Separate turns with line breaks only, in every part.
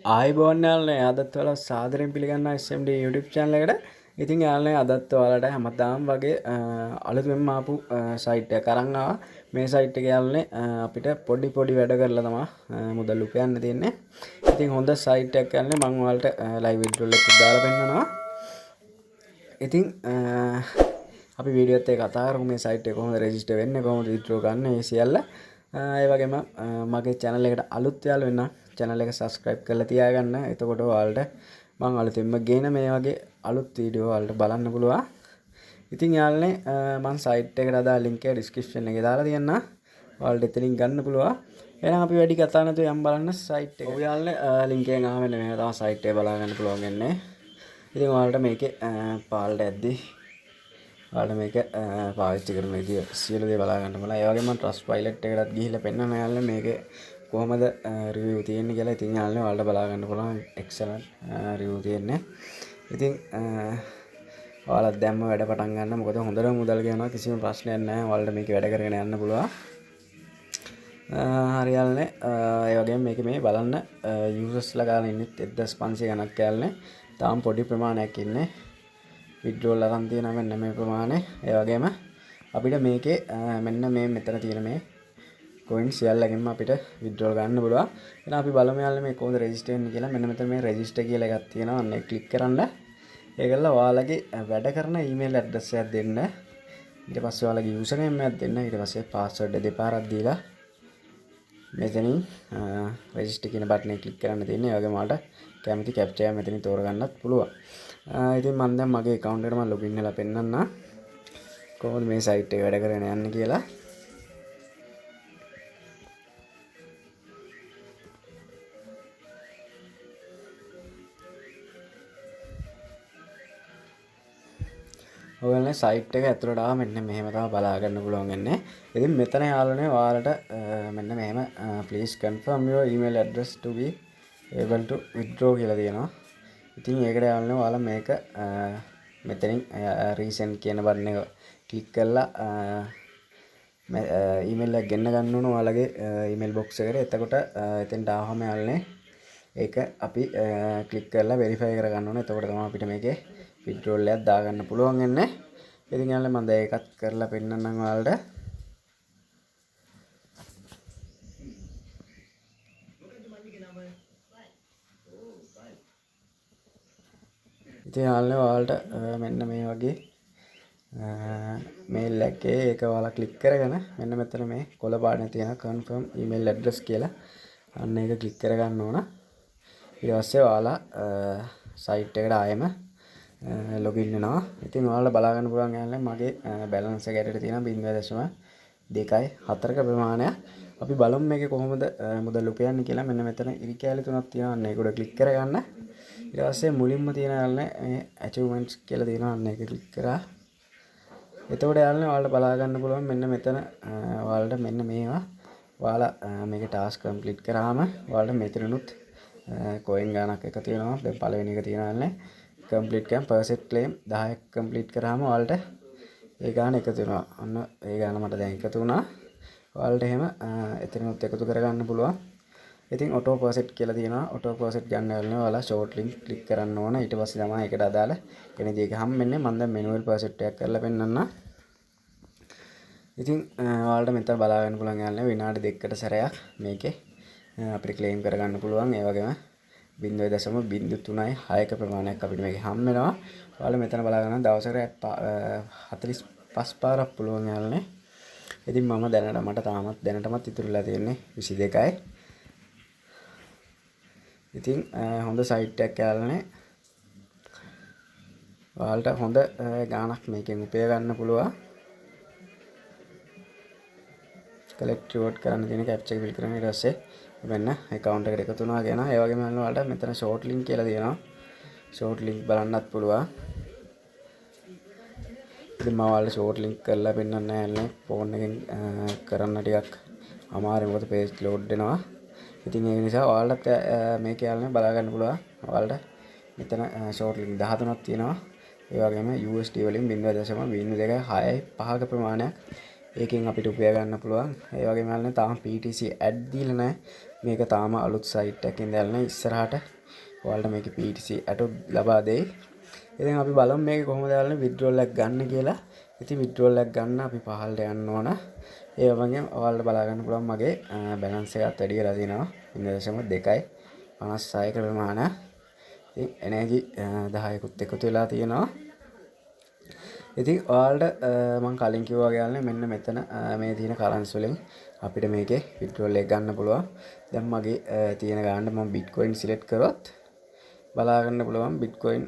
ආයිබෝන් යාළුවනේ අදත් ඔයාලා සාදරයෙන් පිළිගන්නවා SMD YouTube channel එකට. ඉතින් යාළුවනේ අදත් ඔයාලට හැමදාම වගේ අලුතෙන්ම ආපු site එකක් අරන් ආවා. මේ site එක යාළුවනේ අපිට පොඩි වැඩ කරලා තමයි මුදල් උපයන්න තියෙන්නේ. ඉතින් හොඳ site එකක් යාළුවනේ මම ඔයාලට live withdrawal එකක් දාලා පෙන්නනවා. ඉතින් අපි වීඩියෝ එකත් කතා කරමු මේ site එක කොහොමද register වෙන්නේ කොහොමද withdraw ගන්න මේ සියල්ල. ඒ වගේම මගේ channel එකට අලුත් යාළුවෝ වෙන්න channel එක subscribe කරලා තියාගන්න. එතකොට ඔයාලට මම අලුතෙන්ම ගේන මේ වගේ අලුත් වීඩියෝ ඔයාලට බලන්න පුළුවන්. ඉතින් යාළුවනේ මම site එකට අදාළ link එක description එකේ දාලා තියන්න. ඔයාලට එතනින් ගන්න පුළුවන්. එහෙනම් අපි වැඩි කතා නැතුව යම් බලන්න site එක. ඔය යාළුවනේ link එකෙන් ආවෙ නෙමෙයි තමයි site එක බලා ගන්න පුළුවන් වෙන්නේ. ඉතින් ඔයාලට මේකේ පාල්ට ඇද්දි ඔයාලට මේක පාවිච්චි කරන විදිය සියලු දේ බලා ගන්න පුළුවන්. ඒ වගේම මම Trustpilot එකටත් ගිහිල්ලා පෙන්නනවා යාළුවනේ මේකේ කොහොමද රිවිව් තියෙන්නේ කියලා. ඉතින් යාළුවනේ ඔයාලට බලා ගන්න පුළුවන් excellent රිවිව් තියෙන්නේ. ඉතින් ඔයාලත් දැම්ම වැඩ පටන් ගන්න. මොකද හොඳට මුදල් ගන්නවා කිසිම ප්‍රශ්නයක් නැහැ. ඔයාලට මේක වැඩ කරගෙන යන්න පුළුවන්. හරි යාළුවනේ ඒ වගේම මේකේ මේ බලන්න users ලා ගාලා ඉන්නේ 1500 ගණක් යාළුවනේ. තාම පොඩි ප්‍රමාණයක් ඉන්නේ. withdrawal අරන් තියෙනවා මෙන්න මේ ප්‍රමාණය. ඒ වගේම අපිට මේකේ මෙන්න මේ මෙතන තියෙන මේ coin සියල්ලකින්ම අපිට withdrawal ගන්න පුළුවන්. එහෙනම් අපි බලමු යාළුවනේ මේ කොහොමද register වෙන්නේ කියලා. මෙන්න මෙතන මේ register කියලා එකක් තියෙනවා. අන්න ඒක click කරන්න. ඒකල්ලා ඔයාලගේ වැඩ කරන email address එකක් දෙන්න. ඊට පස්සේ ඔයාලගේ username එකක් දෙන්න. ඊට පස්සේ password දෙපාරක් දීලා මෙතනින් register කියන බටන් එක click කරන්න තියෙන්නේ. ඒ වගේම ඔයාලට කැමති captcha එක මෙතනින් තෝරගන්නත් පුළුවන්. ඉතින් මම දැන් මගේ account එකට මම login වෙලා පෙන්නන්න කොහොමද මේ site එක වැඩ කරගෙන යන්නේ කියලා. ඔයගොල්ලෝ site එක ඇතුළට ආව මෙන්න මෙහෙම තමයි බලා ගන්න පුළුවන් වෙන්නේ. ඉතින් මෙතන යාළුවනේ ඔයාලට මෙන්න මෙහෙම please confirm your email address to be able to withdraw කියලා තියෙනවා. ඉතින් ඒකට යාළුවනේ ඔයාලා මේක මෙතනින් resend කියන බටන් එක ක්ලික් කරලා email එක ගෙන්න ගන්න ඕන ඔයාලගේ email box එකට. එතකොට එතෙන්ට ආවම යාළුවනේ ඒක අපි ක්ලික් කරලා verify කර ගන්න ඕනේ. එතකොට තමයි අපිට මේකේ withdrawal එකක් දා ගන්න පුළුවන් වෙන්නේ. ඉතින් යාළුවනේ මම දැන් ඒකත් කරලා පෙන්නන්නම් ඔයාලට. ඉතින් යාළුවනේ ඔයාලට මෙන්න මේ වගේ mail එකේ ඒක ඔයාලා ක්ලික් කරගෙන මෙන්න මෙතන මේ කොළ පාටේ තියෙන confirm email address කියලා අන්න ඒක ක්ලික් කර ගන්න ඕන. ඊට පස්සේ ඔයාලා site එකට ආයෙම login වෙනවා. ඉතින් ඔයාලා බලා ගන්න පුළුවන් යාළුවනේ මගේ balance එක ඇතුලේ තියෙන 0.2.4ක ප්‍රමාණයක්. අපි බලමු මේකේ කොහොමද මුදල් උපයන්නේ කියලා. මෙන්න මෙතන ඉරි කැලි තුනක් තියෙනවා. අන්න ඒක උඩ ක්ලික් කරගන්න. ඊට පස්සේ මුලින්ම තියෙන යාළුවනේ මේ achievements කියලා තියෙනවා. අන්න ඒක ක්ලික් කරා. එතකොට යාළුවනේ ඔයාලට බලා ගන්න පුළුවන් මෙන්න මෙතන ඔයාලට මෙන්න මේවා ඔයාලා මේකේ task complete කරාම ඔයාලට මෙතනනුත් coin ගානක් එකතු වෙනවා. දැන් පළවෙනි එක තියෙනවා නේ complete claim percent claim 10ක් complete කරාම ඔයාලට ඒ ගාන එකතු වෙනවා. අන්න ඒ ගාන මට දැන් එකතු වුණා. ඔයාලට එහෙම එතනනුත් එකතු කරගන්න පුළුවන්. ඉතින් auto percent කියලා තියෙනවා. auto percent ගන්න වෙලාවේ ඔයාලා short link click කරන්න ඕන. ඊට පස්සේ තමයි ඒකට අදාළ කෙනෙක් එක හම්බෙන්නේ. මම දැන් manual percent එකක් කරලා පෙන්නන්න. ඉතින් ඔයාලට මෙතන බලා ගන්න පුළුවන් යාළුවනේ විනාඩි 2කට සැරයක් මේකේ අපිට claim කරගන්න පුළුවන්. ඒ වගේම 0.036ක ප්‍රමාණයක් අපිට මේකේ හම් වෙනවා. ඔයාලා මෙතන බලා ගන්න දවසකට 45 පාරක් පුළුවන් යාළුවනේ. ඉතින් මම දැනටමත් ඉතුරුලා තියෙන්නේ 22යි. ඉතින් හොඳ site එකක් යාළුවනේ. ඔයාලට හොඳ ගාණක් මේකෙන් උපය ගන්න පුළුවන්. collect reward කරන්න තියෙන captcha එක fill කරගෙන ඊට පස්සේ මෙන්න account එකට එකතු වෙනවා කියනවා. ඒ වගේම ඔයාලට මෙතන short link කියලා තියෙනවා. short link බලන්නත් පුළුවන්. ඉතින් මම ඔයාලට short link කරලා පෙන්නන්න නැහැ phone එකෙන් කරන්න ටිකක් අමාරුයි. මොකද page load වෙනවා. ඉතින් ඒ නිසා ඔයාලට මේක යාළුවනේ බලා ගන්න පුළුවන්. ඔයාලට මෙතන short link 13ක් තියෙනවා. ඒ වගේම USD වලින් 0.0265ක ප්‍රමාණයක් ඒකෙන් අපිට උපය ගන්න පුළුවන්. ඒ වගේම යාළුවනේ තාම PTC ad දීලා නැහැ. මේක තාම අලුත් සයිට් එකකින් දැල්නේ ඉස්සරහට ඔයාලට මේකේ PTC අටු ලබා දෙයි. ඉතින් අපි බලමු මේක කොහොමද දැල්නේ withdrawal එක ගන්න කියලා. ඉතින් withdrawal එක ගන්න අපි පහළට යන්න ඕන. ඒ වගේම ඔයාලට බලා ගන්න පුළුවන් මගේ balance එකත් වැඩි වෙලා තියෙනවා 0.2යි 56ක ප්‍රමාණය. ඉතින් energy 10කුත් එකතු වෙලා තියෙනවා. ඉතින් ඔයාලට මම කලින් කිව්වා වගේ මෙන්න මෙතන මේ තියෙන කරන්සි වලින් අපිට මේකේ withdrawal එක ගන්න පුළුවන්. දැන් මගේ තියෙන ගානට මම bitcoin select කරොත් බලා ගන්න පුළුවන් bitcoin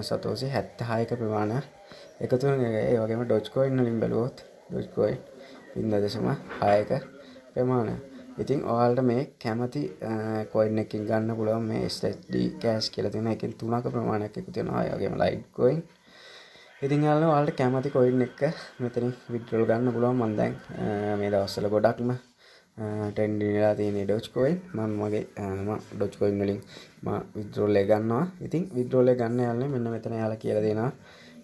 සතෝසි 76ක ප්‍රමාණය එකතු වෙන එක. ඒ වගේම Dogecoin වලින් බැලුවොත් Dogecoin 0.6ක ප්‍රමාණය. ඉතින් ඔයාලට මේ කැමති coin එකකින් ගන්න පුළුවන් මේ SSD cash කියලා තියෙන එකෙන් 3ක ප්‍රමාණයක් එකතු වෙනවා. ඒ වගේම Lite coin. ඉතින් යාළුවෝ ඔයාලට කැමති coin එක මෙතනින් withdrawal ගන්න පුළුවන්. මම දැන් මේ දවස්වල ගොඩක්ම trending වෙලා තියෙන Dogecoin මම මගේ Dogecoin වලින් මම withdrawal එක ගන්නවා. ඉතින් withdrawal එක ගන්න යාළුවෝ මෙන්න මෙතන යාළුවා කියලා දෙනවා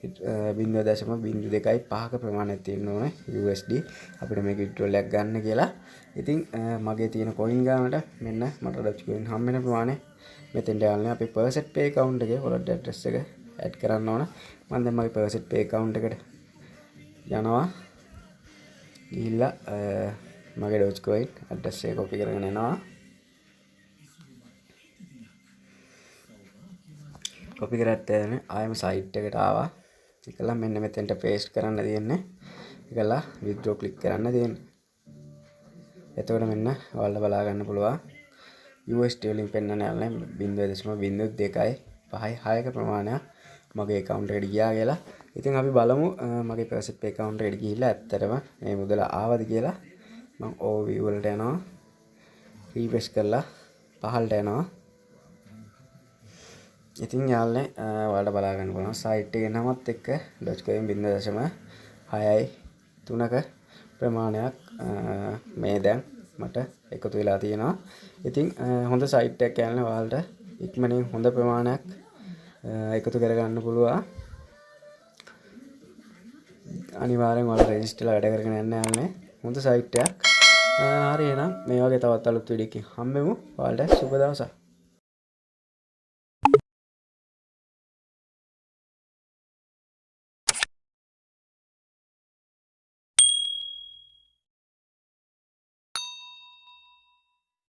0.05ක ප්‍රමාණයක් තියෙන්න ඕනේ USD අපිට මේක withdrawal එකක් ගන්න කියලා. ඉතින් මගේ තියෙන coin ගානට මෙන්න මට Dogecoin හම්බ වෙන ප්‍රමාණය මෙතෙන්ට යාළුවෝ අපි percent pay account එකේ wallet address එක add කරන්න ඕන. මම දැන් මගේ percent pay account එකට යනවා. ගිහිල්ලා මගේ Dogecoin address එක copy කරගෙන එනවා. copy කරත් ආයෙම site එකට ආවා. ඒකලා මෙන්න මෙතෙන්ට paste කරන්න තියෙන්නේ. ඒකලා withdraw click කරන්න තියෙන්නේ. එතකොට මෙන්න ඔයාලට බලා ගන්න පුළුවන් USD වලින් පෙන්නන යන්නේ 0.0256ක ප්‍රමාණයක් මගේ account එකට ගියා කියලා. ඉතින් අපි බලමු මගේ percent pay account එකට ගිහිල්ලා ඇත්තටම මේ මුදල ආවද කියලා. මම overview වලට යනවා. refresh කරලා පහළට යනවා. ඉතින් යාළුවනේ ඔයාලට බලා ගන්න පුළුවන් site එකේ නමත් එක්ක Dogecoin 0.6ක ප්‍රමාණයක් මේ දැන් මට එකතු වෙලා තියෙනවා. ඉතින් හොඳ site එකක් යන්නේ ඔයාලට ඉක්මනින් හොඳ ප්‍රමාණයක් එකතු කරගන්න පුළුවන්. අනිවාර්යෙන් ඔයාලා register වැඩ කරගෙන යන්න යන්නේ හොඳ site එකක්. හරි එහෙනම් මේ වගේ තවත් අලුත් වීඩියෝ එකකින් හම්බෙමු. ඔයාලට සුබ දවසක්.